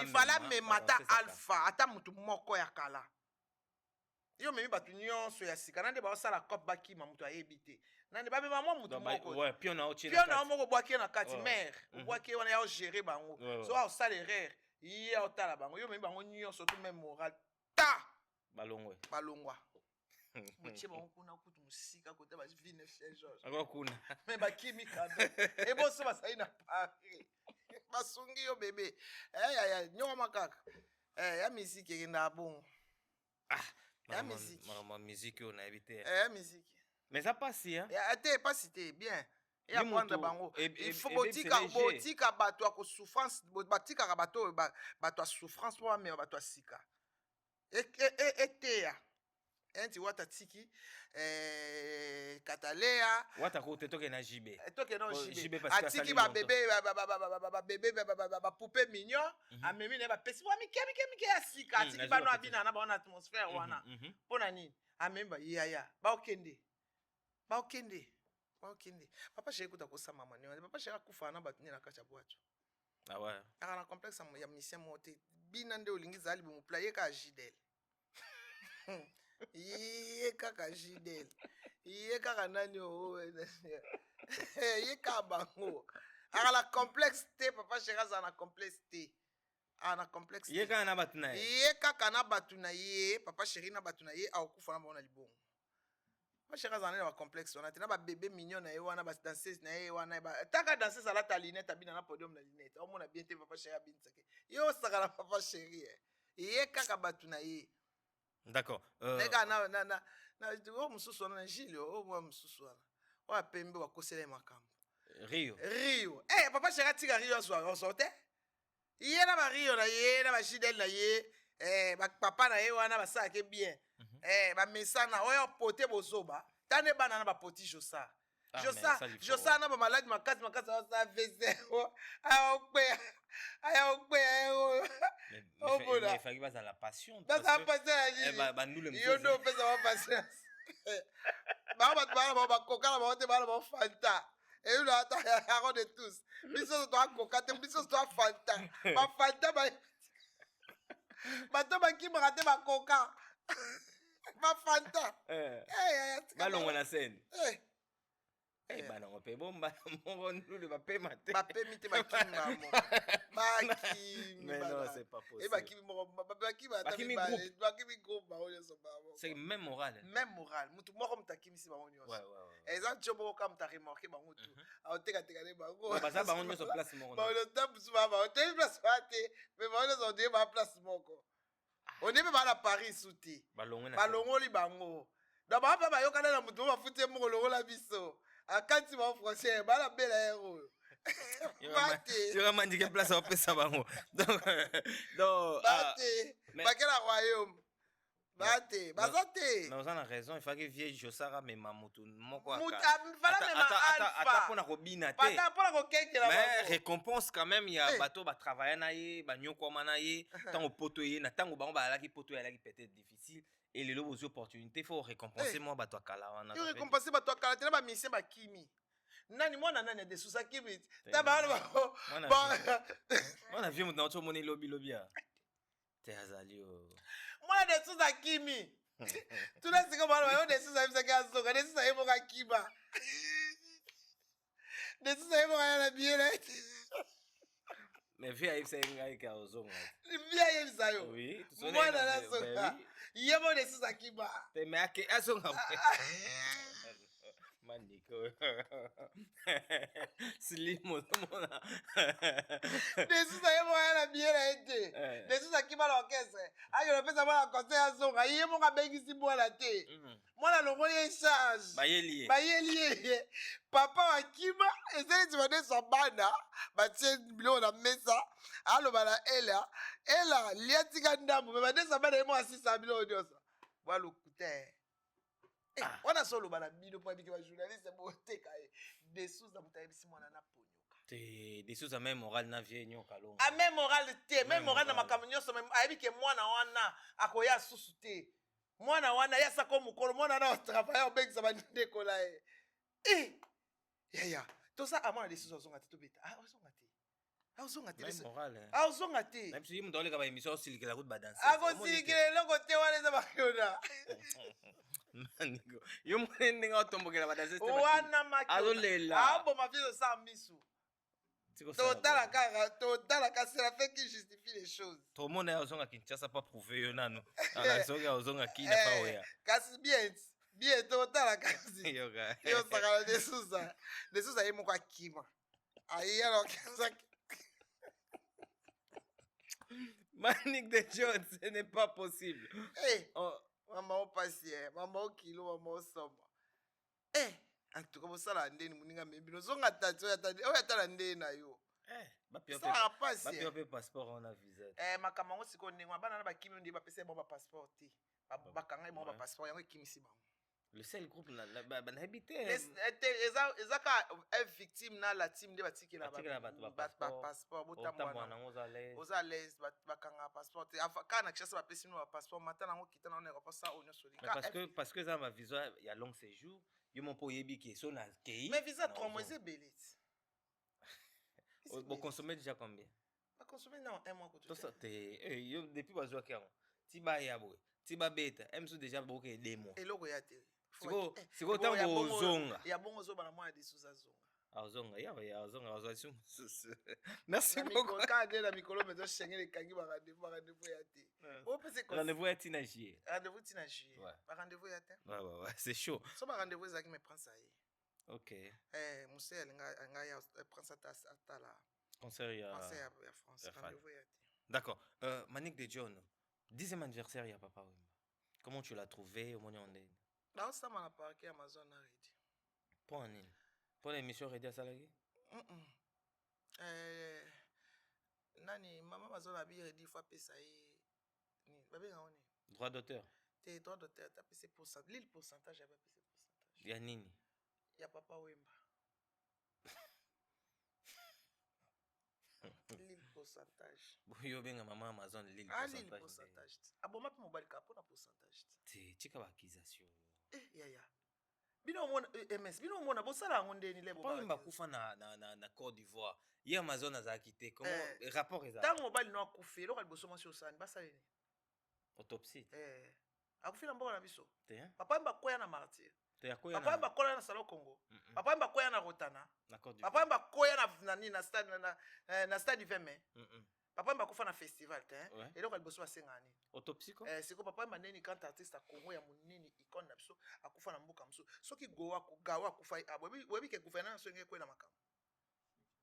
ifale amema ata alpha ata motu moko ya kala yo memi bato nyonso ya sika nande baosala cope bakima moto ayebi te nande bamema mwa motu mokopiona moko obwaki ye na kati mare obwaki ye wana ya ogere bango so aosala erreur ye aotala bango yo memi bango nyonso to meme moral ta balongwa motie bango kuna kutu mosika kote bavi ne chien george kuna me bakimi kabe eboso basali na pari basungi yo bebe yaya nyongo makaka ya misiki ekenda bongo ya musique on a évité ya musique mais ça passe hein te passe te bien ya prendre bango il faut botika bato ya souffrance batikaka bato ya souffrance po bamema bato ya sika eteya enti wata tiki katalea wata kote toke na jibe atiki babebe bapupe mignon amemi na bapesi bwa mike ya sika atiki bano abina na baona atmosphère wana mpona nini amemi bayaya baokende papa sheri kuta kosama mani papa sheri akufa na bato nde na kati ya bwato aka na complexe ya misien moko te bina nde olingi zali bomopla ye kaka jidele ye kaka jidele ye kaka nani ye kaka bango aka na complexe te papa sheri azala na complexe te ana complexe ye kaka na bato na ye ye kaka na bato na ye papa sheri na bato na ye akokufa na bango na libongo papa sheri azala na bacomplexe wana te na babebe mignon na ye wana badanseuse na ye wana taka danseuse alata linete abina na podium na linete omona bien te papa sheri abinisaki ye osaka na papa sheri ye kaka bato na ye d'accord neka na oyo mosusu wana na gile oyo mwa mosusu wana oyo apembe wakosela ye makambo rio papa sheri atika rio azwa te ye na bario na ye na bajidele na ye bapapa na ye wana basalaki bien bamesana oyo pote bozoba tane bana na bapoti josa na bamaladi makasi aosala vese aya okpeya efaki bazala passion yo nde opesa ba patience bango bato bana bao bakoka na bango te bana bao fanta eyuna ata yaro de tous biso so toakoka te biso so toafanta bafanta bato bakimaka te bakoka bafanta balongwa na scène banango mpe bomba moko ndulu bapema te bapemi te bakimi groupe bango nyonso c'est même moral mutu moko mutu akimisi bango nyonso eza ncio moko ka mutu aremorke bango tu aotekateka bango baza bango nyonso place moko baotebusu baotebi place baa te me bango nyonso odeye baa place moko ondie mpe baa na paris su te balongoli bango na baba bayokana na mutu bafutie moko lokola biso akati ba français bala bela héros Yo mandike place au pesa bango. Donc bate bakela royaume bate bazate. Mais on a raison, il faut que vieille Josara mais mamutu moko fala mema alpha ata pona ko bina te. Pata pona ko kekela mais récompense quand même il y a bateau ba travailler na ye ba nyoko mana ye tango poto ye na tango bango ba laki poto ya laki peut-être difficile et les lots opportunités faut récompenser moi bateau kala wana. Yo récompenser bateau kala tena ba mission ba kimi. Nani mwana nani de susa kimi. Ta ba mwana vieux mutu na oto moni lobi ya. Te azalio. Mwana de susa kimi. Tunasika bana yo de susa bisa kazoka de susa yemo ka kiba. De susa yemo ka na biela. Mais vieux Yves c'est ngai ka ozonga. Vieux Yves sayo. Oui, mwana na soka. Yemo de susa kiba. Te me ake azonga. Maniko. Slimo mona. Desusa yemo na biela ete. Desusa kiba la orchestre. Ayo pesa mwana concert azonga. Yemo ka bengisi mwana te. Mwana longo ye charge. Bayeli. Papa wa kiba ezeli tibade sabana. Batie bilo na mesa. Alo bala ela liatika ndambo. Bade sabana yemo asisa bilo odiosa. Walu kute. Wana solo bana bino po biki ba journaliste bote kae dessous za mutayebisi mwana na ponyoka te dessous za même moral na vie nyoka longa a même moral te même moral na makambo nyonso même ayebike mwana wana akoya susu te mwana wana ya sako mukolo mwana na travailler obengisa ba ndeko la ya to ça amana dessous ozonga te to beta ozonga te même moral ozonga te même si mundo oleka ba émission osilikela route ba danser akosilikela longo te wana za bakona Maniko. Yo mwende nga otombokela ba danser. Wana makona. Alolela. Abo ma vie sa misu. Total la casse la fait qui justifie les choses. Tout le monde a ozonga Kinshasa pas prouvé yo nanu. Ala zonga ozonga ki na pa oya. Kasi bien total la casse. Yo saka de Souza. De Souza yemo kwa kima. Ayi alors ça. Manic de John, ce n'est pas possible. Eh. Mama o patient, mama o kilo, mama o soma. En tout cas, ça la ndeni muninga mebino zonga tatu ya tala ndeni na yo. Ba passeport on a visa. Makamango siko ndengwa bana na bakimi ndi ba pese ba passeport ti. Ba kanga ba passeport yango kimisi bango. Le seul groupe na habité. Ezaka victime na la team de batiki la passeport botamwana oza l'aise bakanga passeport kana kishasa bapesi no passeport matana ngo kitana on est ça on solika parce que ça ma visa il y a long séjour yo mon po yebi ki so na kei mais visa 3 mois c'est belite vous consommez déjà combien ba consommer non 1 mois tout ça yo depuis bazwa kiango tiba yabo tiba beta emso déjà beaucoup 2 mois eloko ya te siko tango ozonga ya bongo zo bana mwana disusa zonga ozonga ya ozonga ozwa merci beaucoup quand de la mikolo mezo shengele kangi ba rendez-vous ya te o pese ko rendez-vous ya tina juillet ba rendez-vous ya te ouais c'est chaud so ba rendez-vous za qui me prend ça OK monsieur nga ya prend ça ta la concert ya France rendez-vous ya te d'accord Manic de John 10e anniversaire ya papa Wemba comment tu l'as trouvé au Monionde là ça m'a parqué Amazon ready pour nini pour l'émission ready à salarié nani mama Amazon a bien ready fois pesa yi ni babe ngoni droit d'auteur te droit d'auteur ta pesa l'île pourcentage ya pesa pourcentage ya nini ya papa Wemba l'île pourcentage yo benga mama Amazon l'île pourcentage aboma pe mobile ka pona pourcentage te tika ba accusation ya bino mona MS bino mona bosala ngondeni lebo ba Wemba kufa na Côte d'Ivoire ye Amazon azaki te comment rapport eza tant mobile no akufi lokali bosomo si osani basaleni autopsie akufila mboka na biso te papa Wemba koya na martyr papa Wemba koya na Salon Congo papa Wemba koya na Rotana papa Wemba koya na stade na stade Veme papa Wemba kufa na festival te eloko liboso basengani autopsie ko siko papa Wemba neni quand artiste a Congo ya munini icône na biso akufa na mboka mso soki gawa kufa webi ke gouverneur so ngeke kwela makambo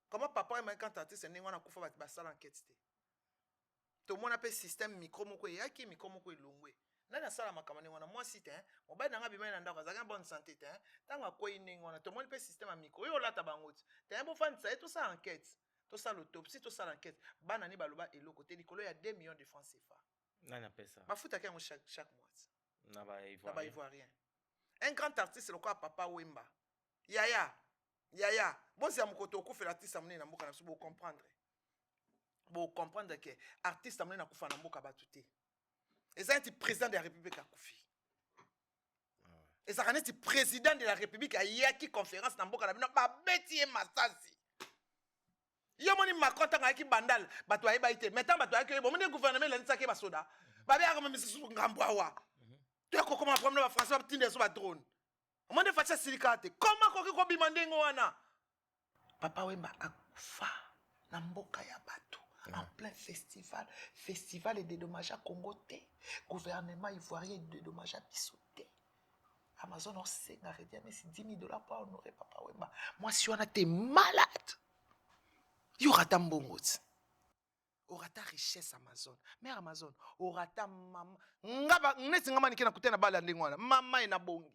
comment papa Wemba quand artiste neni wana kufa basala enquête te to mona pe système micro moko yaki micro moko elongwe nani asala makamane wana mwasi te mobali nanga bimai na ndako azalaki bonne santé te ntango akwei ndenge wana tomoni mpe système ya micro oyo olata bango ti te bofandisa ye tosala enquête tosala autopsie tosala enquête bana ni baloba eloko te likolo ya 2 millions de francs CFA nani apesa bafutaki yango chaque mois na ba ivoirien un grand artiste lokola Papa Wemba yaya bonzi ya mokoto okufela artiste amone na mboka na biso comprendre que artiste amone na kufa na mboka bato te eza neti président de la république akufi ezalaka neti président de la république ayaki conférence na mboka na bino babeti ye masasi yo moni Macron ntango ayaki bandala bato ayeba ye te mais ntango bato ayaki oyeba omoni gouvernement elandisaki basoda babeyaka ma misusu ngambo awa toyakokoma problème na bafrançais batinda so badrone omoni facia silika te koma koki kobima ndenge wana Papa Wemba akufa na mboka ya bato en plein festival et dédommage à Congo te gouvernement ivoirien dédommage à biso te Amazon on sait arrêter mais c'est $10,000 pour honorer Papa Wemba moi si on a été malade il y aura ta mbongo aura ta richesse Amazon mais Amazon aura ta maman ngaba neti ngama nikena kutena bala ndengwana mama ina bongi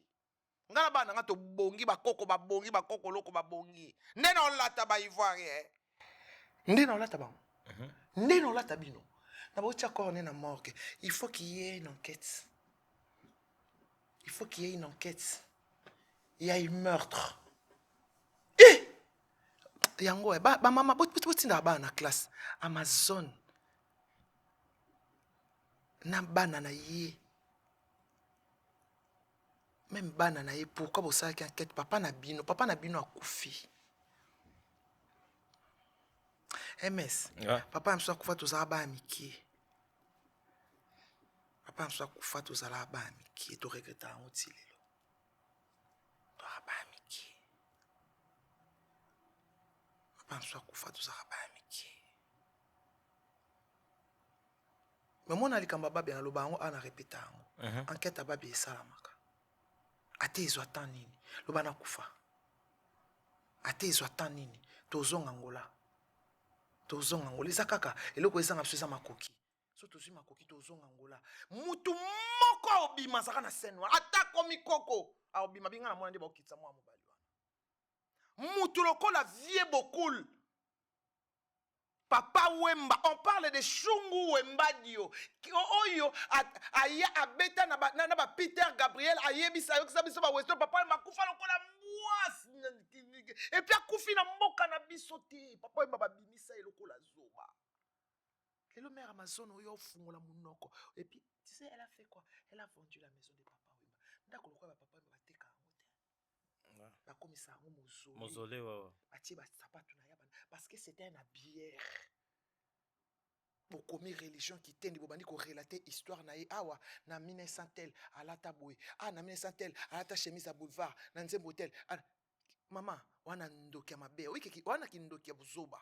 ngala bana ngato bongi bakoko babongi bakoko loko babongi ndena olata ba ivoirien ndena olata ba ndena olata bino na bo tia corner na morgue il faut qu'il y ait une enquête il y a eu meurtre yango ba mama botinda ba na classe Amazon na bana na ye même bana na ye pourquoi vous savez qu'enquête papa na bino akufi MS papa amso akufa tozala ba amiki papa amso akufa tozala ba amiki to regretta ngo tilelo to ba amiki papa amso akufa tozala ba amiki mais mona likamba babe na loba ngo ana répéta ngo enquête babe esalamaka ate ezwa temps nini loba na kufa ate ezwa temps nini tozonga ngola eza kaka eloko ezanga biso eza makoki so tozwi makoki tozonga ngola mutu moko aobima azaka na scène wana ata komi koko aobima binga na mwana nde baokitisa mwa mobali wana mutu lokola vie bokul Papa Wemba, on parle de Shungu Wemba Dio. Oyo aya abeta na ba Peter Gabriel ayebisa yo kisabiso ba Weston Papa Wemba kufa lokola mwasi. Et puis akufi na mboka na biso te. Papa Wemba babimisa lokola zoba. Le mère Amazon oyo fungola munoko. Et puis tu sais elle a fait quoi? Elle a vendu la maison de Papa Wemba. Ndako lokola Papa Wemba bateka ngote. Bakomisa ngo mozole wawa. Atie ba sapato na yaba parce que c'était un habillère. Bokomi religion qui tende bobandi ko relater histoire na ye awa na 1900 tel alata boy na 1900 tel alata chemise à boulevard na nzembo tel mama wana ndoki ya mabe wiki wana kindoki ya buzoba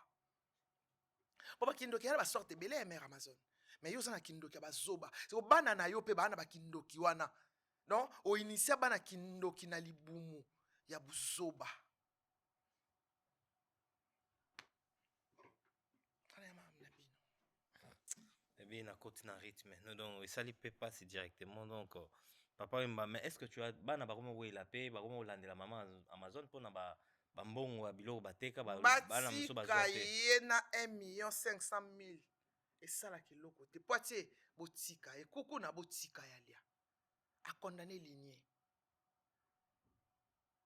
baba kindoki ya ba sorte belé mère Amazon mais yo sana kindoki ya bazoba c'est bana na yo pe bana ba kindoki wana non o initia bana kindoki na libumu ya buzoba. Bien à côté d'un rythme. Donc, ça ne peut pas directement. Donc, papa, mais est-ce que tu as ban à baromo où il a payé, baromo land de la maman Amazon pour n'aba bambon ou abilo bateka batika yena 1,500,000 et ça la kilo côté Poitiers botika et kuku na botika yalia a condamné ligné.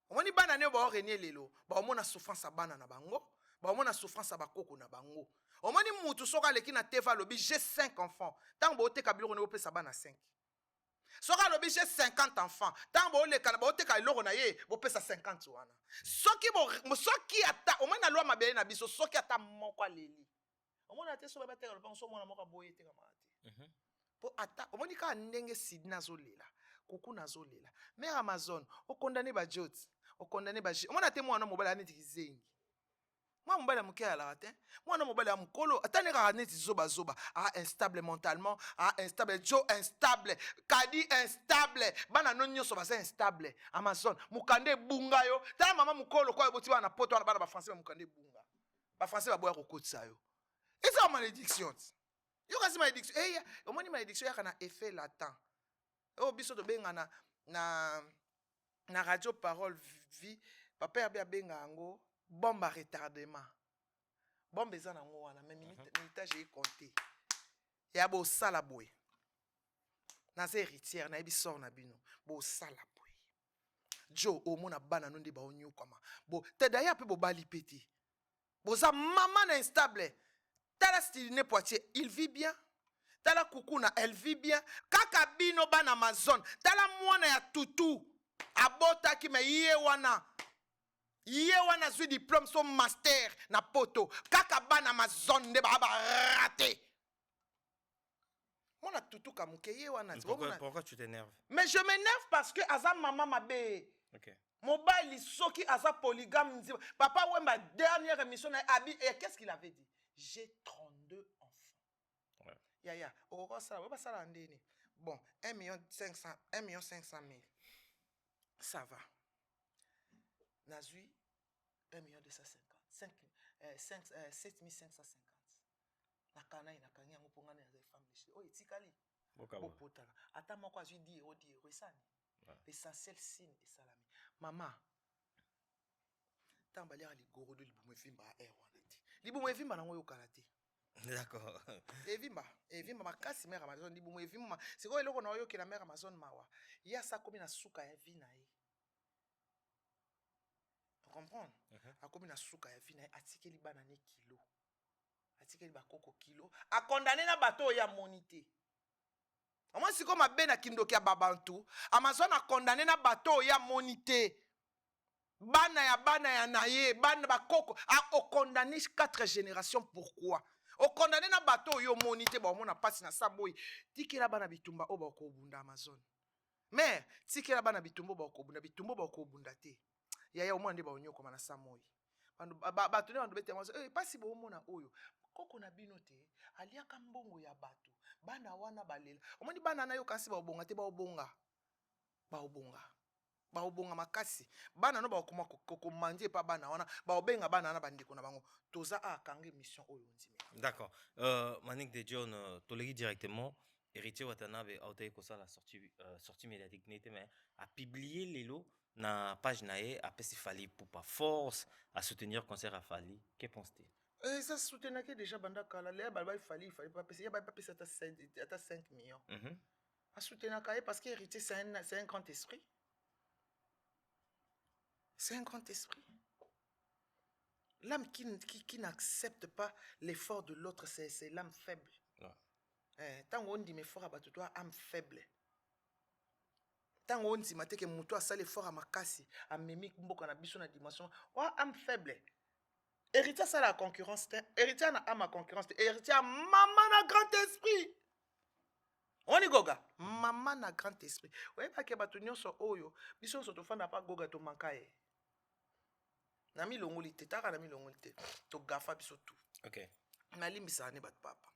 Omoni bana ne ba renier lelo ba omona souffrance a bana na bango ba omona souffrance a bakoko na bango. Omoni mutu soka leki na teva lobi j'ai 5 enfants tant bo te kabilo ne opesa bana 5 soka lobi j'ai 50 enfants tant bo le kana bo te ka iloko na ye bo pesa 50 wana soki ata omona lwa mabele na biso soki ata moko aleli omona te so ba te ka so mona moko boye te kamati po ata omoni ka ndenge sidna zolela kuku na zolela mère Amazon o condamné ba jot o condamné ba omona te mwana mobala neti kizengi moi mobala muke ala te mwana mobala mukolo atane ka neti zoba instable mentalement instable jo instable kadi instable bana no nyoso ba instable Amazon mukande bunga yo ta mama mukolo kwa boti bana poto bana ba français mukande bunga ba français ba boya kokotisa yo it's a malédiction yo kasi malédiction omoni malédiction ya kana effet latent Oh, biso to benga na radio parole vie. Papa ya bia benga ango bombe à retardement. Bombe eza nango wana mais minutage est compté. Ya bo sala boy. Na ze héritière na ebi sort na bino. Bo sala boy. Jo o mona bana nonde ba onyu kama. Bo te d'ailleurs pe bo bali pété. Bo za maman instable. Tala Stiline Poitiers, il vit bien. Tala Kukuna, elle vit bien. Kaka bino ban Amazon. Tala mwana ya tutu. Abota ki me ye wana. Ye wana zui diplôme son master na poto. Kaka ban Amazon ne ba raté. Mwana tutu kamuke ye wana. Pourquoi tu t'énerves? Mais je m'énerve parce que Azam maman mabe. Ok. Mobile soki Azam polygame. Papa Wemba dernière émission na Abi et qu'est-ce qu'il avait dit? J'ai 32 enfants. Ouais. Ya, bon, 1,5 million. Ça va. Nazui, 1,250 000. 7,550. Nakana inakanya ngopongana ya femme de oh etikali. Bopotala. Ata moko azui 10 euros esani. L'essentiel signe et salami. Maman. Tambali ali goro de libumu vimba air wanati. Libumu vimba nango yo kalate. D'accord. Evimba makasi mère Amazon libumu evimba. C'est quoi eloko na yo ke na mère Amazon mawa. Ya sa komi na suka ya vi na ye. Tu comprends? Akomi na suka ya vi na ye atikeli banane kilo. Atikeli bakoko kilo. A condamné na bateau ya monité. Moi si comme abena kindoki ya babantu, Amazon a condamné na bateau ya monité. Bana ya naye, bana bakoko. A condamné 4 générations. Pourquoi? O condamné na bateau yo monité ba mona passe na saboy. Tikela bana bitumba o ba ko bunda Amazon. Mais tikela bana bitumba ba ko bunda te. Yaya o mwande ba onyo koma na samoy. Bato ne bandu bete Amazon. Pasi bo mona oyo. Koko na bino te aliaka mbongo ya bato. Bana wana balela. Omoni bana na yo kasi ba obonga te ba obonga. Ba obonga makasi. Bana no ba okoma kokomanje pa bana wana ba obenga bana na bandeko na bango. Toza akange mission oyo ndimi. D'accord. Manik de John tolegi directement héritier Watanabe autay ko ça la sortie médiatique n'était mais a publié lelo na page nae a pesi Fally Ipupa force à soutenir concert à Fally. Que penses-tu? Ça soutenait que déjà banda kala le ba fallait pas passer ba pas passer à 5 millions. A soutenir parce que héritier c'est un grand esprit. C'est un grand esprit. L'âme qui n'accepte pas l'effort de l'autre, c'est l'âme faible. Tant on dit mais fort à toi, âme faible. Tant on dit que moutou a ça l'effort à makasi, à mimi mboka na biso na dimension, âme faible. Héritier ça la concurrence, héritier na âme à concurrence, héritier maman na grand esprit. On y goga, maman na grand esprit. Vous voyez pas que bato nyonso oyo, biso so to fanda pa goga to mankaye. Nami longolite, taka nami longolite. To gafa biso tout. OK. Nalimbisa ne bat papa.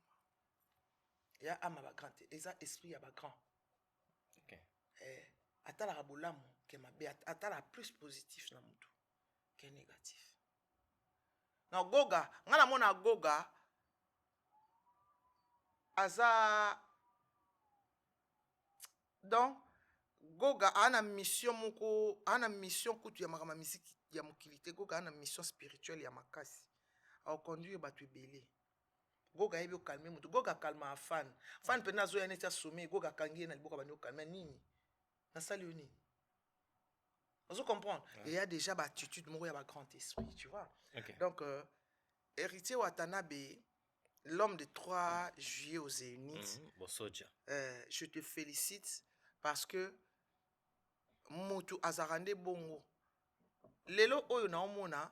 Ya ama ba grand, eza esprit ya ba grand. OK. Atala rabolamu ke mabe, atala plus positif na mutu que négatif. Na goga, ngana mona goga aza donc goga ana mission moko, ana mission kutu ya makama misiki ya mokilité, goga ana mission spirituelle ya makasi. A conduire batu ebele. Goga yebi o calmer mutu, goga calma a fan. Fan pena zo ya neti asomé, goga kangi na liboka bani o calmer nini. Na sali nini. Vous comprenez? Il y a déjà une attitude, il y a un grand esprit, tu vois. Okay. Donc, héritier Watanabe, l'homme de 3 juillet aux Zénith, je te félicite parce que Moutou Azarande Bongo, Lelo Oyo na omona,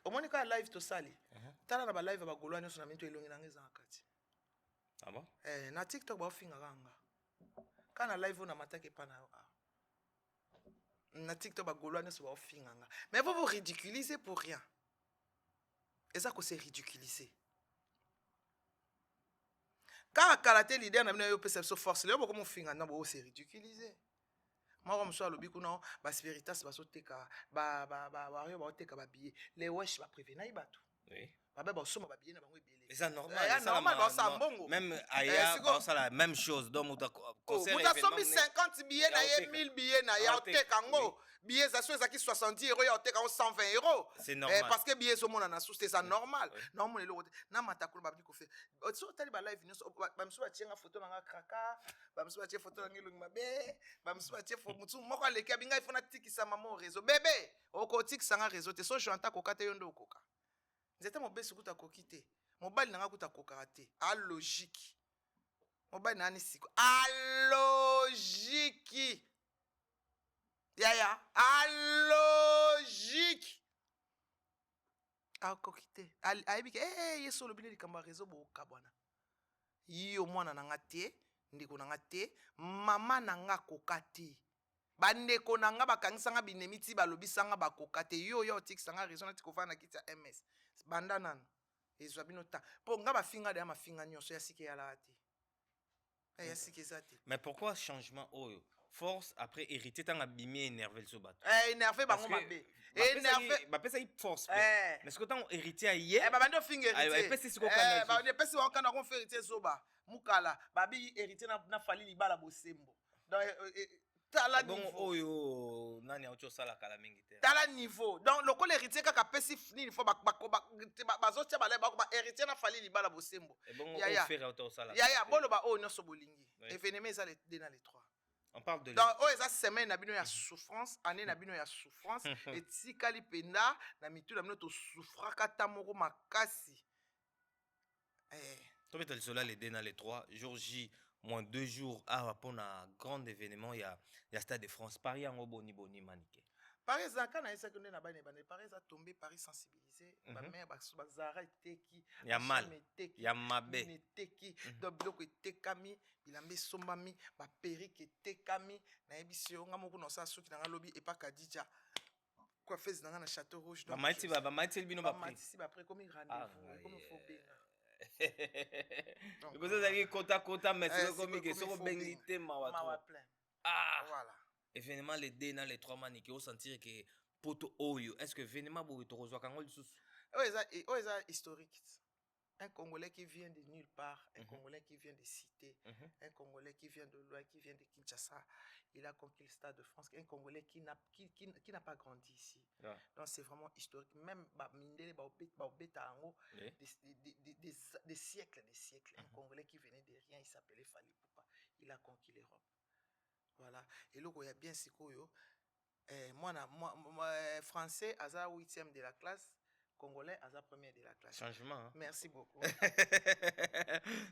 omoni ka live to sali. Tala na ba live ba golwa nyoso na minto elongi na ngeza akati. Ah bon? Na TikTok ba finga ranga. Kana live na matake pa na na TikTok ba golwa nyoso ba finga nga. Mais vous vous ridiculisez pour rien. Et ça que c'est ridiculisé. Quand karaté leader na bino yo perception force, le beaucoup finga na bo c'est ridiculisé. Moi comme ça lobi kuno ba spiritas ba soteka ba wario ba oteka ba billet. Les wesh ba prévenir ibatu. Oui. Babe basoma ba billet na bango ebele. Et ça normal. Eh, ça, normal ça mbongo. Même ailleurs, ça la même chose. Donc concert Muta somi 50 billets na ye 1000 billets na ya oteka ngo. Billets ça soit qui 70 € ya oteka 120 €. C'est normal. Parce que billets so mona na sous c'est ça normal. Normal le na matakulu ba biko fait. So tali ba live news ba mso ba tienga photo na kraka, ba mso ba tie photo na ngilungi mabe, ba mso ba tie photo mutu moko aleki abinga ifona tikisa mama réseau. Bébé, oko tikisa nga réseau te so janta kokate yondo okoka. Nzete mobesi kuta kokite. Mobali nanga kuta kokate. A logique. Mobali nani siko. A logique. Ya. A logique. A kokite. A ebike yeso lobine likamba réseau bo kabwana. Yo mwana nanga te, ndeko nanga te, mama nanga kokate. Bandeko nanga bakangisanga binemiti balobisanga bakokate yo tikisanga raison nati kovana kiti ya MS. Banda nano ezwa bino ta po nga bafinga de mafinga nyonso ya sike ya lati ya sike zati. Mais pourquoi changement oyo force après hériter tant abimé énervé le sobat énervé bango mabe énervé ba pesa force mais ce que tant héritier hier ba bando finga héritier pesa siko kana ba pesa wa kana ko héritier soba mukala babi héritier na fali libala bosembo donc tala bon niveau oyo nani auto sala kala mingi te tala niveau donc loko l'héritier kaka pesi ni faut bazotia ba ba héritier na fali libala bosembo ya faire auto sala ya bolo ba o nyoso bolingi événement ça les deux dans les trois. On parle de donc oh eza semaine na bino ya souffrance année na bino ya souffrance et tikali penda na mitu na bino to souffraka ta moko makasi to mettre le soleil les deux dans les trois jour J moins 2 jours pour un grand événement il y a Stade de France Paris en boni manike Paris zakana esa que na bane Paris a tombé Paris sensibilisé ba mère ba zara teki ya mal ya mabe teki do biloko etekami bilambe sombami ba perike tekami na ebisio nga moko no sa soki na lobi e pa kadija quoi fez na na Château Rouge ba maiti bino ba maiti ba pré comme rendez-vous comme faut bien donc vous avez kota mais c'est comme que c'est bengité mawa plein voilà événement les deux dans les trois maniques au sentir que poto oyo est-ce que événement bo to rejoa kango lisusu eza historique. Un Congolais qui vient de nulle part, un Congolais qui vient de cité, un Congolais qui vient de loin, qui vient de Kinshasa, il a conquis le Stade de France, un Congolais qui n'a pas grandi ici. Yeah. Donc c'est vraiment historique. Même des siècles, un Congolais qui venait de rien, il s'appelait Fally Ipupa. Il a conquis l'Europe. Voilà. Et là, il y a bien Sikoyo. Moi, français, Aza 8e de la classe. Congolais à sa première de la classe. Changement. Hein? Merci beaucoup.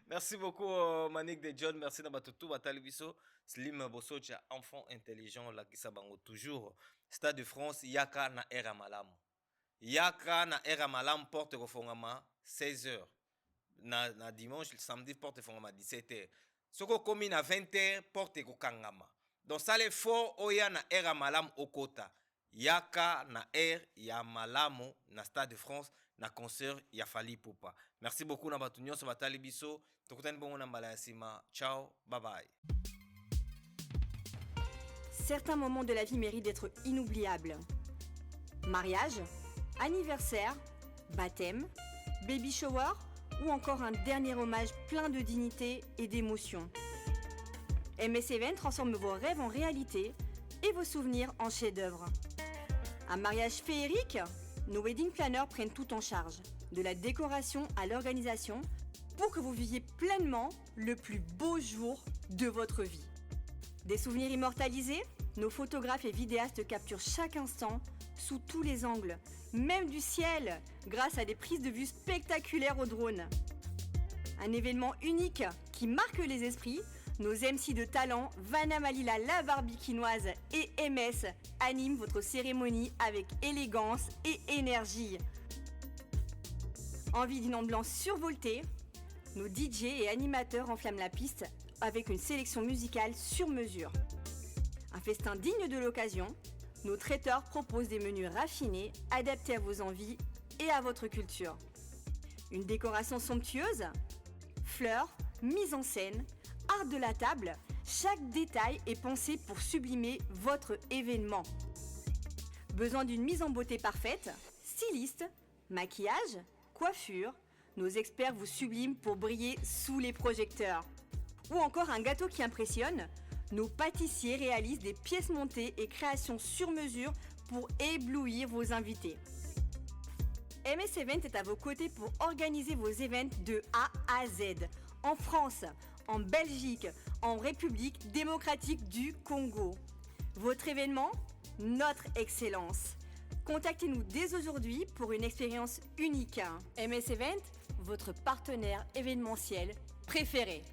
Merci beaucoup, Manik de John. Merci Nabatutu, Batalibiso. Slim Bosocha, enfant intelligent, la Kisabango. Toujours. Stade de France, Yaka na Era Malam. Yaka na Era Malam, porte Rofongama, 16h. Na dimanche, samedi, porte Rofongama, 17h. Soko commune à 20h, porte Kokangama. Donc, ça les fort, Oya na Era Malam Okota. Yaka na ya malamu na Stade de France na concert ya Fally Ipupa. Merci beaucoup na batu nyonso batali biso. Tokutani bongo na mbala ya sima. Ciao, bye bye. Certains moments de la vie méritent d'être inoubliables. Mariage, anniversaire, baptême, baby shower ou encore un dernier hommage plein de dignité et d'émotion. MS Event transforme vos rêves en réalité et vos souvenirs en chefs-d'œuvre. Un mariage féerique? Nos wedding planners prennent tout en charge, de la décoration à l'organisation, pour que vous viviez pleinement le plus beau jour de votre vie. Des souvenirs immortalisés? Nos photographes et vidéastes capturent chaque instant, sous tous les angles, même du ciel, grâce à des prises de vue spectaculaires au drone. Un événement unique qui marque les esprits. Nos MC de talent, Vanna Malila, la barbikinoise et MS animent votre cérémonie avec élégance et énergie. Envie d'une ambiance survoltée? Nos DJ et animateurs enflamment la piste avec une sélection musicale sur mesure. Un festin digne de l'occasion, nos traiteurs proposent des menus raffinés, adaptés à vos envies et à votre culture. Une décoration somptueuse? Fleurs, mise en scène, art de la table, chaque détail est pensé pour sublimer votre événement. Besoin d'une mise en beauté parfaite? Styliste, maquillage, coiffure, nos experts vous subliment pour briller sous les projecteurs. Ou encore un gâteau qui impressionne, nos pâtissiers réalisent des pièces montées et créations sur mesure pour éblouir vos invités. MS Event est à vos côtés pour organiser vos événements de A à Z, en France, en Belgique, en République démocratique du Congo. Votre événement, notre excellence. Contactez-nous dès aujourd'hui pour une expérience unique. MS Event, votre partenaire événementiel préféré.